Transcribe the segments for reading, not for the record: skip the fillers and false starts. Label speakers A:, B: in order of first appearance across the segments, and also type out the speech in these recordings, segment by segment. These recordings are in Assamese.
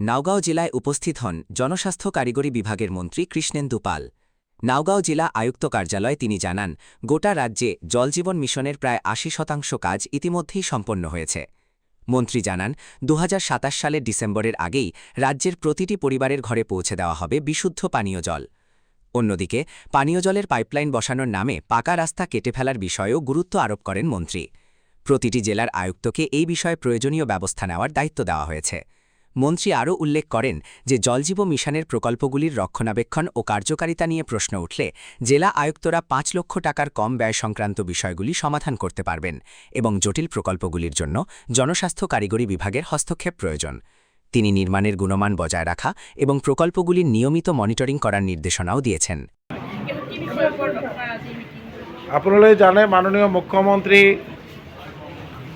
A: নাওগাঁও জেলায় উপস্থিত হন জনস্বাস্থ্য কারিগরি বিভাগের মন্ত্রী কৃষ্ণেন্দু পাল। নাওগাঁও জেলা আয়ুক্ত কার্যালয়ে তিনি জানান, গোটা রাজ্যে জলজীবন মিশনের প্রায় ৮০% কাজ ইতিমধ্যেই সম্পন্ন হয়েছে। মন্ত্রী জানান, ২০২৭ সালের ডিসেম্বরের আগেই রাজ্যের প্রতিটি পরিবারের ঘরে পৌঁছে দেওয়া হবে বিশুদ্ধ পানীয় জল। অন্যদিকে পানীয় জলের পাইপলাইন বসানোর নামে পাকা রাস্তা কেটে ফেলার বিষয়েও গুরুত্ব আরোপ করেন মন্ত্রী। প্রতিটি জেলার আয়ুক্তকে এই বিষয়ে প্রয়োজনীয় ব্যবস্থা নেওয়ার দায়িত্ব দেওয়া হয়েছে। মন্ত্রী আরও উল্লেখ করেন যে জলজীবন মিশনের প্রকল্পগুলির রক্ষণাবেক্ষণ ও কার্যকারিতা নিয়ে প্রশ্ন উঠলে জেলা আয়ুক্তরা ৫ লক্ষ টাকার কম ব্যয় সংক্রান্ত বিষয়গুলি সমাধান করতে পারবেন এবং জটিল প্রকল্পগুলির জন্য জনস্বাস্থ্য কারিগরি বিভাগের হস্তক্ষেপ প্রয়োজন। তিনি নির্মাণের গুণমান বজায় রাখা এবং প্রকল্পগুলির নিয়মিত মনিটরিং করার নির্দেশনাও দিয়েছেন।
B: আপনারা জানেন, মাননীয় মুখ্যমন্ত্রী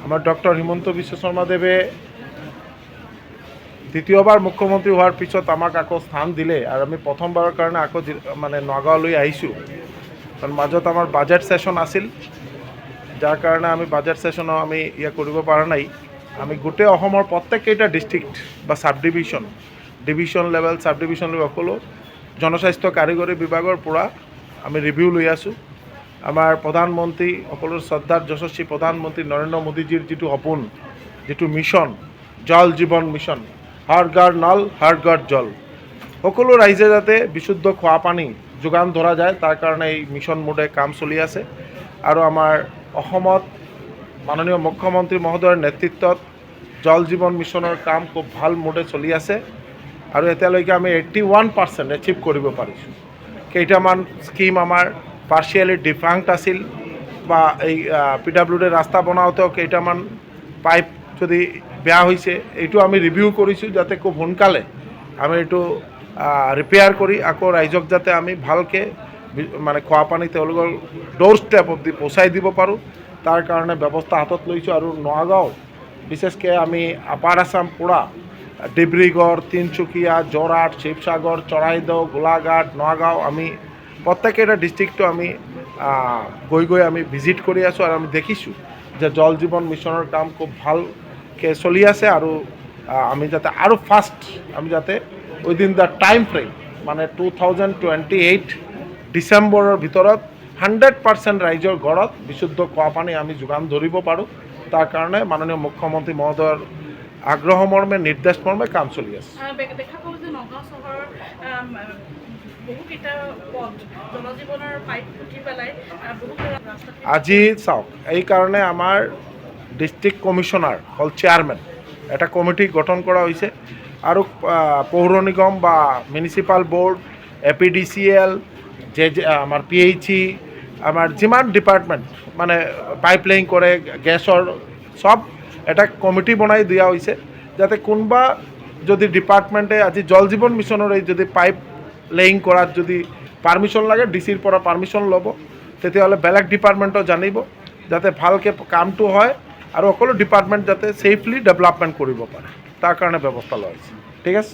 B: আমার ডক্টর হিমন্ত বিশ্ব শৰ্মা দেৱে দ্বিতীয়বাৰ মুখ্যমন্ত্ৰী হোৱাৰ পিছত আমাক আকৌ স্থান দিলে আৰু আমি প্ৰথমবাৰৰ কাৰণে আকৌ মানে নগাঁৱলৈ আহিছোঁ। কাৰণ মাজত আমাৰ বাজেট সেশ্যন আছিল, যাৰ কাৰণে আমি বাজেট সেশ্যনো আমি কৰিব পৰা নাই। আমি গোটেই অসমৰ প্ৰত্যেককেইটা ডিষ্ট্ৰিক্ট বা sub division level sub division level সকলো জনস্বাস্থ্য কাৰিকৰী বিভাগৰ পৰা আমি ৰিভিউ লৈ আছোঁ। আমাৰ প্ৰধানমন্ত্ৰী সকলোৰ শ্ৰদ্ধাৰ যশস্বী প্ৰধানমন্ত্ৰী নৰেন্দ্ৰ মোদীজীৰ যিটো সপোন, যিটো মিছন জল জীৱন মিছন, হৰ ঘৰ নল হৰ ঘৰ জল, সকলো ৰাইজে যাতে বিশুদ্ধ খোৱা পানী যোগান ধৰা যায় তাৰ কাৰণে এই মিছন মোডে কাম চলি আছে। আৰু আমাৰ অসমত মাননীয় মুখ্যমন্ত্ৰী মহোদয়ৰ নেতৃত্বত জল জীৱন মিছনৰ কাম খুব ভাল মোডে চলি আছে আৰু এতিয়ালৈকে আমি 81% এচিভ কৰিব পাৰিছোঁ। কেইটামান স্কিম আমাৰ পাৰ্চিয়েলি ডিফাংক্ট আছিল বা এই PWD ৰাস্তা বনাওঁতেও কেইটামান পাইপ যদি বেয়া হৈছে, এইটো আমি ৰিভিউ কৰিছোঁ যাতে খুব সোনকালে আমি এইটো ৰিপেয়াৰ কৰি আকৌ ৰাইজক যাতে আমি ভালকৈ মানে খোৱা পানী তেওঁলোকৰ ডোৰ ষ্টেপ অব্দি পहुঁচাই দিব পাৰোঁ, তাৰ কাৰণে ব্যৱস্থা হাতত লৈছোঁ। আৰু নগাঁও বিশেষকৈ আমি আপাৰ আছাম পুৰা ডিব্ৰুগড়, তিনিচুকীয়া, যোৰহাট, শিৱসাগৰ, চৰাইদেউ, গোলাঘাট, নগাঁও, আমি প্ৰত্যেককেইটা ডিষ্ট্ৰিক্টটো আমি গৈ আমি ভিজিট কৰি আছোঁ আৰু আমি দেখিছোঁ যে জল জীৱন মিছনৰ কাম খুব ভালকৈ চলি আছে। আৰু আমি যাতে আৰু ফাষ্ট আমি যাতে উইদিন দ্য টাইম ফ্ৰেম মানে 2028 ডিচেম্বৰৰ ভিতৰত 100% ৰাইজৰ ঘৰত বিশুদ্ধ খোৱা পানী আমি যোগান ধৰিব পাৰোঁ, তাৰ কাৰণে মাননীয় মুখ্যমন্ত্ৰী মহোদয়ৰ আগ্ৰহ মৰ্মে নিৰ্দেশ মৰ্মে কাম চলি আছে। আজি চাওক, এই কাৰণে আমাৰ ডিষ্ট্ৰিক্ট কমিশনাৰ হ'ল চেয়াৰমেন, এটা কমিটি গঠন কৰা হৈছে আৰু পৌৰ নিগম বা মিউনিচিপাল বোৰ্ড, APDCL, আমাৰ PHE, আমাৰ যিমান ডিপাৰ্টমেণ্ট মানে পাইপলাইন কৰে গেছৰ, সব এটা কমিটি বনাই দিয়া হৈছে যাতে কোনোবা যদি ডিপাৰ্টমেণ্টে আজি জল জীৱন মিছনৰ এই যদি পাইপ লেইং কৰাত যদি পাৰ্মিশ্যন লাগে, DCৰ পৰা পাৰ্মিশ্যন ল'ব, তেতিয়াহ'লে বেলেগ ডিপাৰ্টমেণ্টও জানিব যাতে ভালকৈ কামটো হয় আৰু সকলো ডিপাৰ্টমেণ্ট যাতে ছেফলি ডেভেলপমেণ্ট কৰিব পাৰে, তাৰ কাৰণে ব্যৱস্থা লোৱা হৈছে। ঠিক আছে।